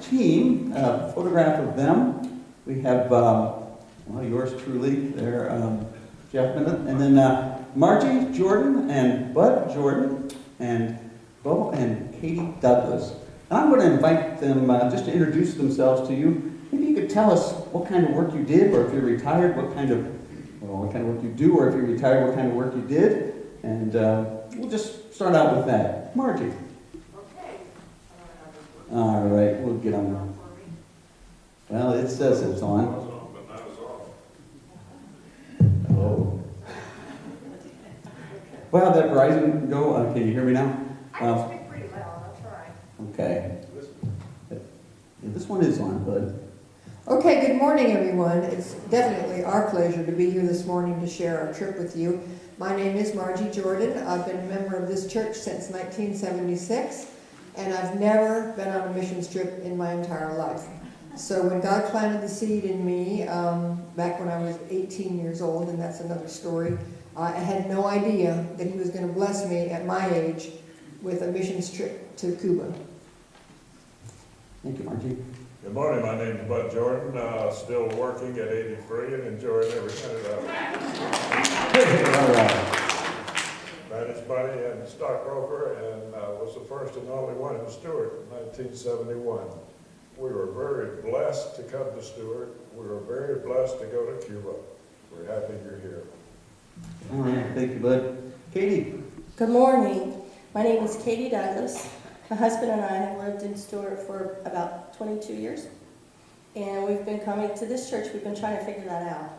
team, a photograph of them. We have, well, yours truly there, Jeff Minute, and then Margie Jordan and Bud Jordan and Bo and Katie Douglas. And I'm going to invite them just to introduce themselves to you. Maybe you could tell us what kind of work you did, or if you're retired, what kind of work you do, or if you're retired, what kind of work you did. And we'll just start out with that. Margie. Okay. All right, we'll get on. Well, it says it's on. But not as off. Oh. Well, how'd that Verizon go? Can you hear me now? I can speak pretty well, I'll try. Okay. Yeah, this one is on, Bud. Okay, good morning, everyone. It's definitely our pleasure to be here this morning to share our trip with you. My name is Margie Jordan. I've been a member of this church since 1976, and I've never been on a missions trip in my entire life. So when God planted the seed in me, back when I was 18 years old, and that's another story, I had no idea that He was going to bless me at my age with a missions trip to Cuba. Thank you, Margie. Good morning, my name is Bud Jordan, still working at 83 and enjoying every minute of it. All right. Managed money and stockbroker, and was the first and only one in Stuart in 1971. We were very blessed to come to Stuart. We were very blessed to go to Cuba. We're happy you're here. All right, thank you, Bud. Katie. Good morning. My name is Katie Douglas. My husband and I have lived in Stuart for about 22 years, and we've been coming to this church. We've been trying to figure that out.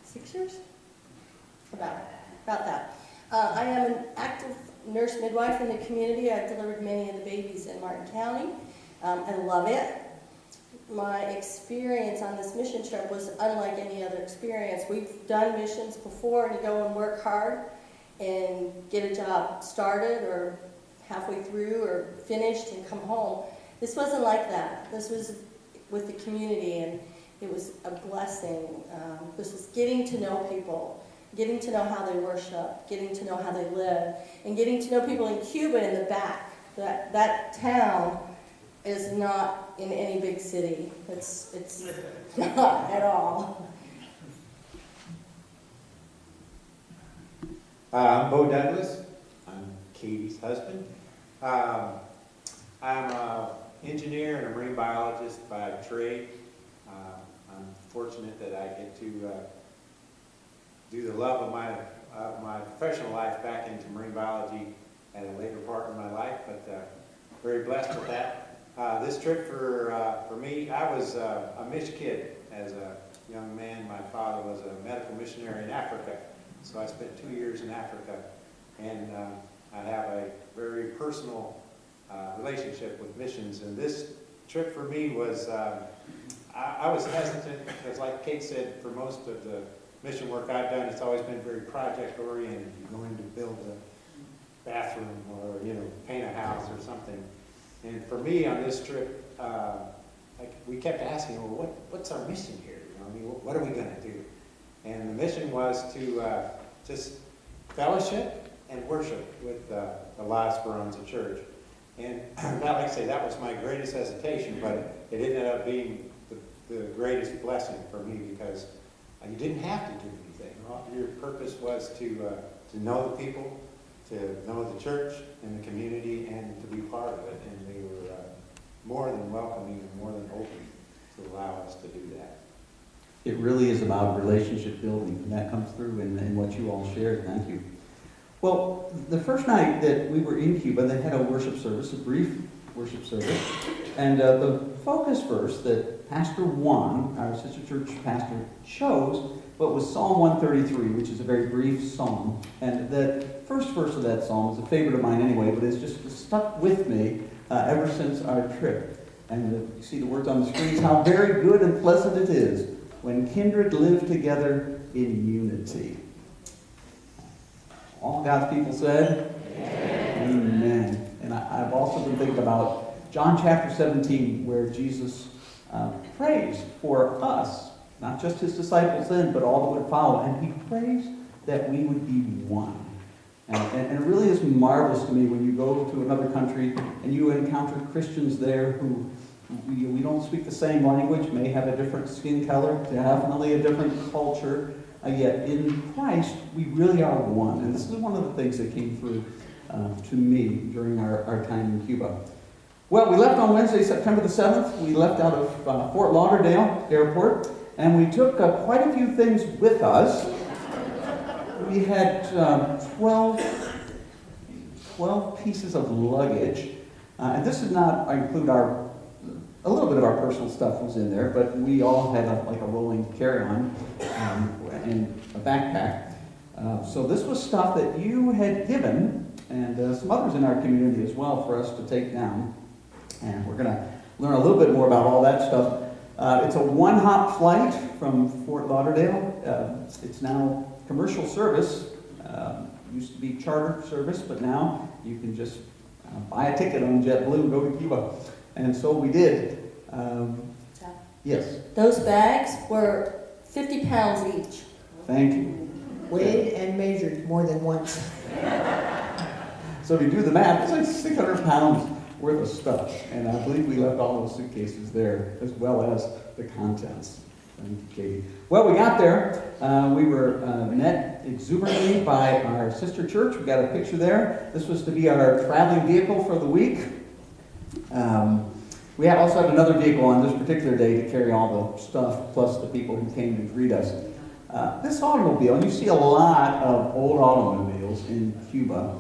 6 years? About that. I am an active nurse midwife in the community. I've delivered many of the babies in Martin County. I love it. My experience on this mission trip was unlike any other experience. We've done missions before, and you go and work hard and get a job started or halfway through or finished and come home. This wasn't like that. This was with the community, and it was a blessing. This was getting to know people, getting to know how they worship, getting to know how they live, and getting to know people in Cuba in the back. That town is not in any big city. It's not at all. I'm Bo Douglas. I'm Katie's husband. I'm an engineer and a marine biologist by trade. I'm fortunate that I get to do the love of my professional life back into marine biology at a later part in my life, but very blessed with that. This trip for me, I was a Mish kid as a young man. My father was a medical missionary in Africa, so I spent 2 years in Africa, and I have a very personal relationship with missions. And this trip for me was, I was hesitant because, like Kate said, for most of the mission work I've done, it's always been very project-oriented. You're going to build a bathroom or, paint a house or something. And for me on this trip, we kept asking, well, what's our mission here? What are we going to do? And the mission was to just fellowship and worship with the La Esperanza Church. And not like I say, that was my greatest hesitation, but it ended up being the greatest blessing for me because you didn't have to do anything. Your purpose was to know the people, to know the church and the community, and to be part of it. And they were more than welcoming and more than open to allow us to do that. It really is about relationship building, and that comes through in what you all shared. Thank you. Well, the first night that we were in Cuba, they had a worship service, a brief worship service, and the focus verse that Pastor Juan, our sister church pastor, chose, was Psalm 133, which is a very brief psalm. And that first verse of that psalm is a favorite of mine anyway, but it's just stuck with me ever since our trip. And you see the words on the screens, how very good and pleasant it is when kindred live together in unity. All God's people said? Amen. Amen. And I've also been thinking about John chapter 17, where Jesus prays for us, not just his disciples then, but all that would follow. And he prays that we would be one. And it really is marvelous to me when you go to another country and you encounter Christians there who we don't speak the same language, may have a different skin color, definitely a different culture, yet in Christ we really are one. And this is one of the things that came through to me during our time in Cuba. Well, we left on Wednesday, September the 7th. We left out of Fort Lauderdale Airport, and we took quite a few things with us. We had 12 pieces of luggage, and this did not include a little bit of our personal stuff was in there, but we all had like a rolling carry-on and a backpack. So this was stuff that you had given, and some others in our community as well, for us to take down. And we're going to learn a little bit more about all that stuff. It's a one-hop flight from Fort Lauderdale. It's now commercial service. Used to be charter service, but now you can just buy a ticket on JetBlue and go to Cuba. And so we did. Yes. Those bags were 50 pounds each. Thank you. Weighed and measured more than once. So if you do the math, it's like 600 pounds worth of stuff. And I believe we left all those suitcases there, as well as the contents. Thank you, Katie. Well, we got there. We were met exuberantly by our sister church. We got a picture there. This was to be our traveling vehicle for the week. We also had another vehicle on this particular day to carry all the stuff, plus the people who came to greet us. This automobile, and you see a lot of old automobiles in Cuba.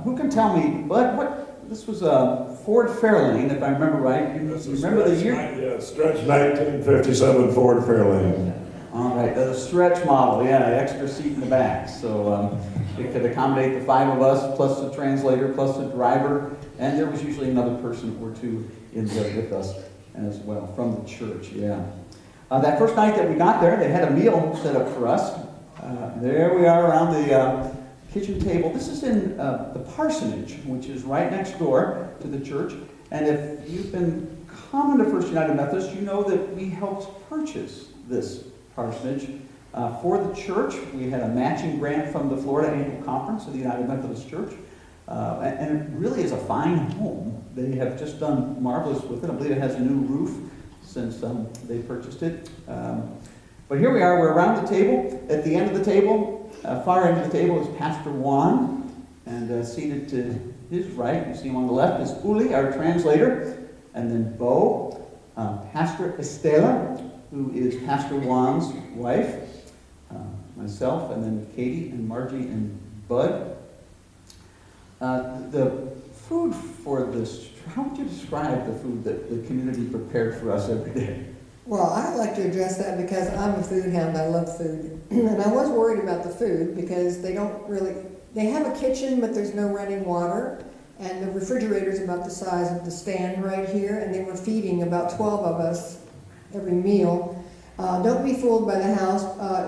Who can tell me, what this was a Ford Fairlane, if I remember right. You remember the year? Yeah, stretch 1957 Ford Fairlane. All right, the stretch model, yeah, extra seat in the back. So it could accommodate the 5 of us, plus the translator, plus the driver, and there was usually another person or two in there with us as well, from the church, yeah. That first night that we got there, they had a meal set up for us. There we are around the kitchen table. This is in the parsonage, which is right next door to the church. And if you've been coming to First United Methodist, you know that we helped purchase this parsonage for the church. We had a matching grant from the Florida Annual Conference of the United Methodist Church. And it really is a fine home. They have just done marvelous with it. I believe it has a new roof since they purchased it. But here we are, we're around the table. At the end of the table, far end of the table is Pastor Juan, and seated to his right, you see him on the left, is Uli, our translator, and then Bo, Pastor Estela, who is Pastor Juan's wife, myself, and then Katie and Margie and Bud. The food for this, how would you describe the food that the community prepared for us every day? Well, I'd like to address that because I'm a food hound. I love food. And I was worried about the food because they have a kitchen, but there's no running water. And the refrigerator's about the size of the stand right here. And they were feeding about 12 of us every meal. Don't be fooled by the house.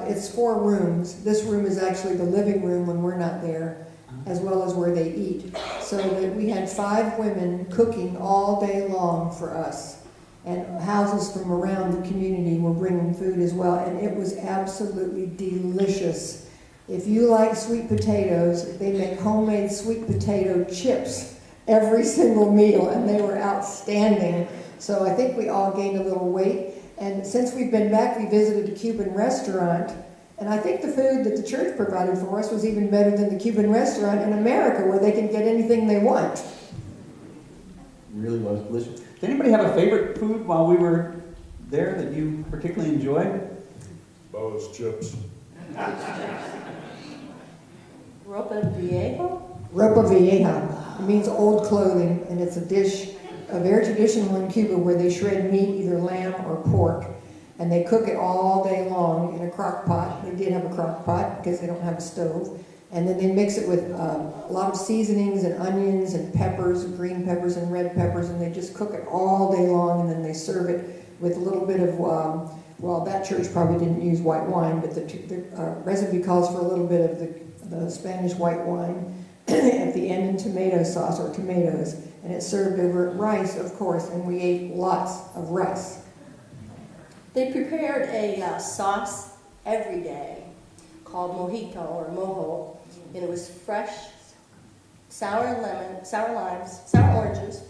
It's 4 rooms. This room is actually the living room when we're not there, as well as where they eat. So that we had 5 women cooking all day long for us. And houses from around the community were bringing food as well, and it was absolutely delicious. If you like sweet potatoes, they make homemade sweet potato chips every single meal, and they were outstanding. So I think we all gained a little weight. And since we've been back, we visited a Cuban restaurant, and I think the food that the church provided for us was even better than the Cuban restaurant in America, where they can get anything they want. Really was delicious. Did anybody have a favorite food while we were there that you particularly enjoyed? Bo's chips. Ropa Viejo? Ropa vieja. It means old clothing, and it's a dish, a very traditional in Cuba, where they shred meat, either lamb or pork, and they cook it all day long in a crock pot. They did have a crock pot because they don't have a stove. And then they mix it with a lot of seasonings and onions and peppers, green peppers and red peppers, and they just cook it all day long, and then they serve it with a little bit of, well, that church probably didn't use white wine, but the recipe calls for a little bit of the Spanish white wine at the end in tomato sauce or tomatoes, and it's served over rice, of course, and we ate lots of rice. They prepared a sauce every day called mojito or mojo, and it was fresh, sour limes, sour oranges,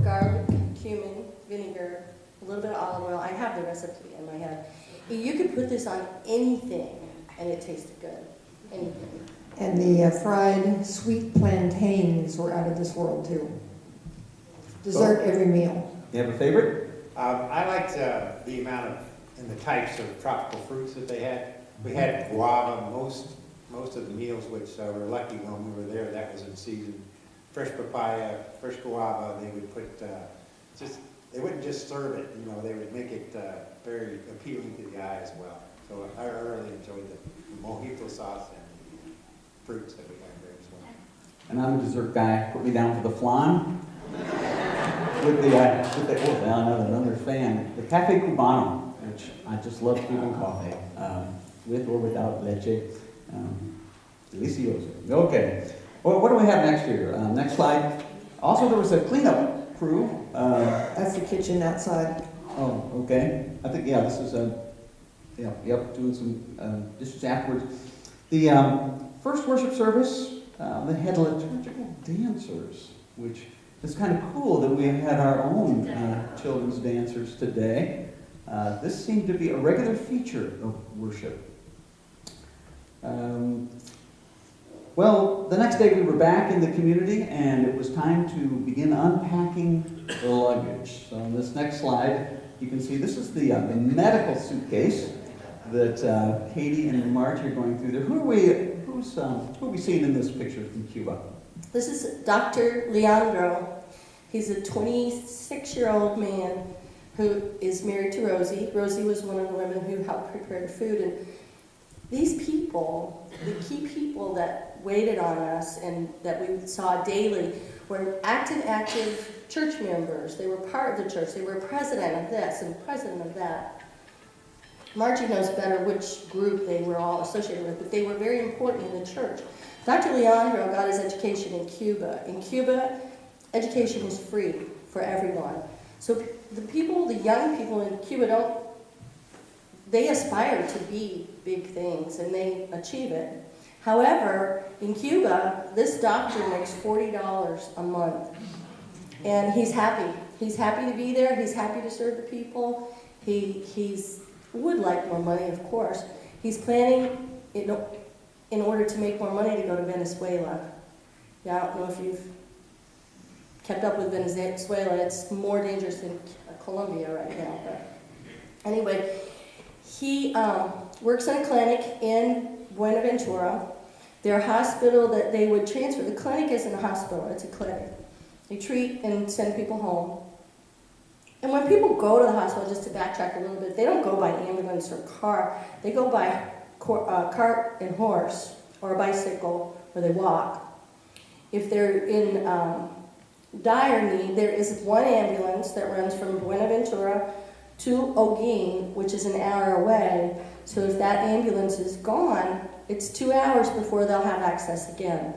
garlic, cumin, vinegar, a little bit of olive oil. I have the recipe in my head. You could put this on anything, and it tasted good. Anything. And the fried sweet plantains were out of this world too. Dessert every meal. You have a favorite? I liked the amount of and the types of tropical fruits that they had. We had guava most of the meals, which we're lucky when we were there. That was in season. Fresh papaya, fresh guava. They would put they wouldn't just serve it. You know, they would make it very appealing to the eye as well. So I really enjoyed the mojito sauce and the fruits that we had there as well. And I'm a dessert guy. Put me down for the flan. with the another fan, the Cafe Cubano, which I just love Cuban coffee, with or without leche. Delicioso. Okay. Well, what do we have next here? Next slide. Also, there was a cleanup crew. That's the kitchen outside. Oh, okay. I think, yeah, this is doing some dishes afterwards. The first worship service, they had liturgical dancers, which is kind of cool that we had our own children's dancers today. This seemed to be a regular feature of worship. Well, the next day we were back in the community, and it was time to begin unpacking the luggage. So on this next slide, you can see this is the medical suitcase that Katie and Margie are going through there. Who are we seeing in this picture from Cuba? This is Dr. Leandro. He's a 26-year-old man who is married to Rosie. Rosie was one of the women who helped prepare the food. And these people, the key people that waited on us and that we saw daily, were active church members. They were part of the church. They were president of this and president of that. Margie knows better which group they were all associated with, but they were very important in the church. Dr. Leandro got his education in Cuba. In Cuba, education is free for everyone. So the young people in Cuba they aspire to be big things, and they achieve it. However, in Cuba, this doctor makes $40 a month, and he's happy. He's happy to be there. He's happy to serve the people. He's would like more money, of course. He's planning, in order to make more money, to go to Venezuela. Yeah, I don't know if you've kept up with Venezuela. It's more dangerous than Colombia right now. But anyway, he works in a clinic in Buenaventura. Their hospital that they would transfer, the clinic isn't a hospital, it's a clinic. They treat and send people home. And when people go to the hospital, just to backtrack a little bit, they don't go by ambulance or car. They go by cart and horse, or a bicycle, or they walk. If they're in dire need, there is one ambulance that runs from Buenaventura to Holguin, which is an hour away. So if that ambulance is gone, it's 2 hours before they'll have access again.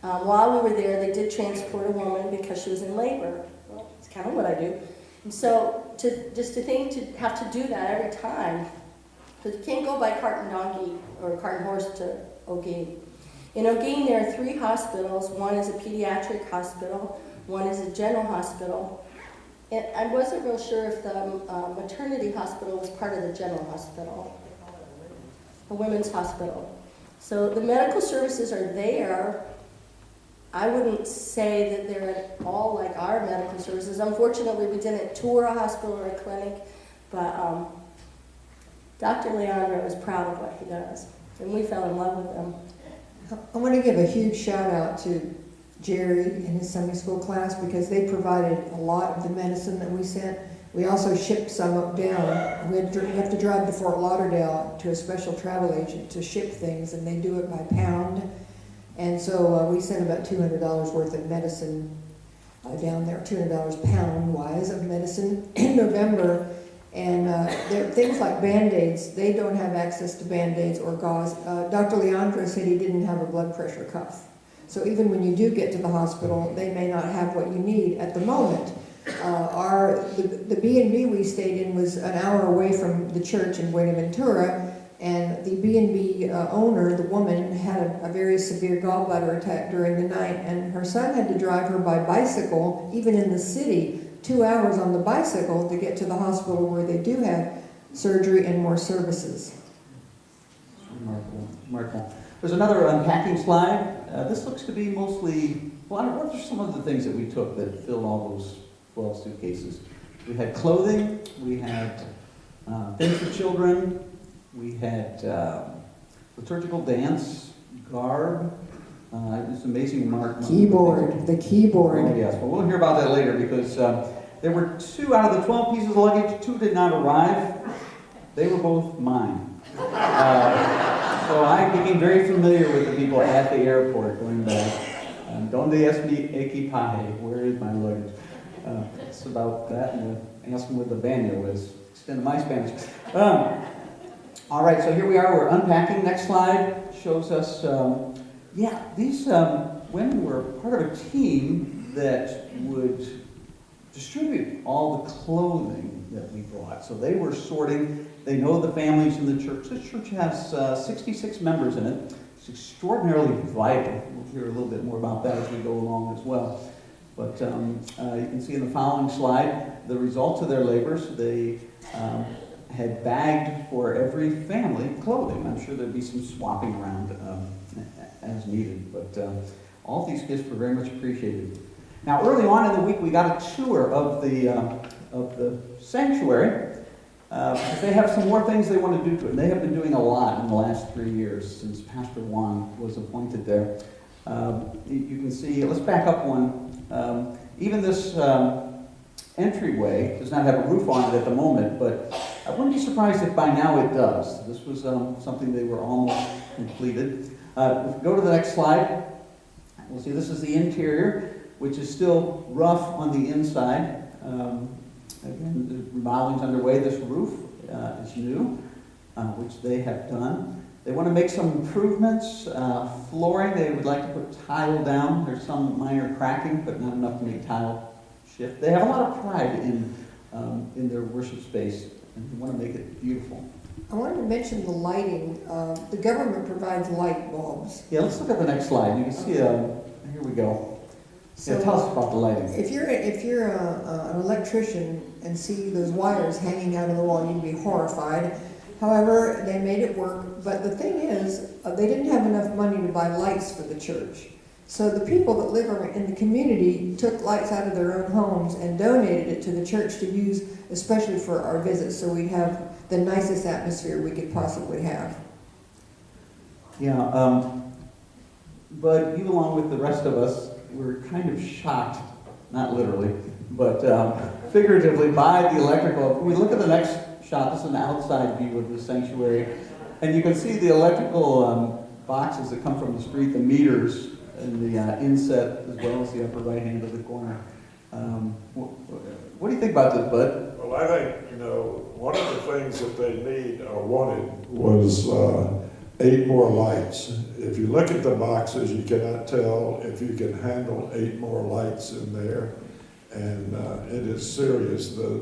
While we were there, they did transport a woman because she was in labor. Well, it's kind of what I do. And so to have to do that every time, because you can't go by cart and donkey or cart and horse to Holguin. In Holguin, there are 3 hospitals. One is a pediatric hospital, one is a general hospital. And I wasn't real sure if the maternity hospital was part of the general hospital, a women's hospital. So the medical services are there. I wouldn't say that they're at all like our medical services. Unfortunately, we didn't tour a hospital or a clinic, but Dr. Leandro is proud of what he does, and we fell in love with him. I want to give a huge shout out to Jerry and his Sunday school class, because they provided a lot of the medicine that we sent. We also shipped some up down. We have to drive to Fort Lauderdale to a special travel agent to ship things, and they do it by pound. And so we sent about $200 worth of medicine down there, $200 pound-wise of medicine in November. And there are things like Band-Aids. They don't have access to Band-Aids or gauze. Dr. Leandro said he didn't have a blood pressure cuff. So even when you do get to the hospital, they may not have what you need at the moment. The B&B we stayed in was an hour away from the church in Buenaventura, And the B&B owner, the woman, had a very severe gallbladder attack during the night, and her son had to drive her by bicycle, even in the city, 2 hours on the bicycle to get to the hospital where they do have surgery and more services. Remarkable, remarkable. There's another unpacking slide. This looks to be mostly, well, what are some of the things that we took that filled all those 12 suitcases? We had clothing, we had things for children, we had liturgical dance, garb. It's amazing, Mark. The keyboard. Oh, yes. Well, we'll hear about that later because there were 2 out of the 12 pieces of luggage, 2 did not arrive. They were both mine. So I became very familiar with the people at the airport going back. Donde es mi equipaje? Where is my luggage? It's about that, and asking what the baño is. Extend my Spanish. All right, so here we are. We're unpacking. Next slide shows us, these women were part of a team that would distribute all the clothing that we brought. So they were sorting. They know the families in the church. This church has 66 members in it. It's extraordinarily vital. We'll hear a little bit more about that as we go along as well. But you can see in the following slide the results of their labors. They had bagged for every family clothing. I'm sure there'd be some swapping around as needed. But all these gifts were very much appreciated. Now, early on in the week, we got a tour of the sanctuary. Because they have some more things they want to do to it. And they have been doing a lot in the last 3 years since Pastor Juan was appointed there. You can see, let's back up one. Even this entryway does not have a roof on it at the moment, but I wouldn't be surprised if by now it does. This was something they were almost completed. If we go to the next slide, we'll see this is the interior, which is still rough on the inside. Again, the remodeling's underway. This roof is new, which they have done. They want to make some improvements. Flooring, they would like to put tile down. There's some minor cracking, but not enough to make tile shift. They have a lot of pride in their worship space, and they want to make it beautiful. I wanted to mention the lighting. The government provides light bulbs. Yeah, let's look at the next slide. You can see, here we go. So, tell us about the lighting. If you're an electrician and see those wires hanging out of the wall, you'd be horrified. However, they made it work. But the thing is, they didn't have enough money to buy lights for the church. So the people that live in the community took lights out of their own homes and donated it to the church to use, especially for our visits, so we'd have the nicest atmosphere we could possibly have. Yeah, but you along with the rest of us were kind of shocked, not literally, but figuratively by the electrical. We look at the next shot. This is an outside view of the sanctuary, and you can see the electrical boxes that come from the street, the meters, and the inset, as well as the upper right hand of the corner. What do you think about this, Bud? Well, I think, one of the things that they need or wanted was 8 more lights. If you look at the boxes, you cannot tell if you can handle 8 more lights in there. And it is serious. The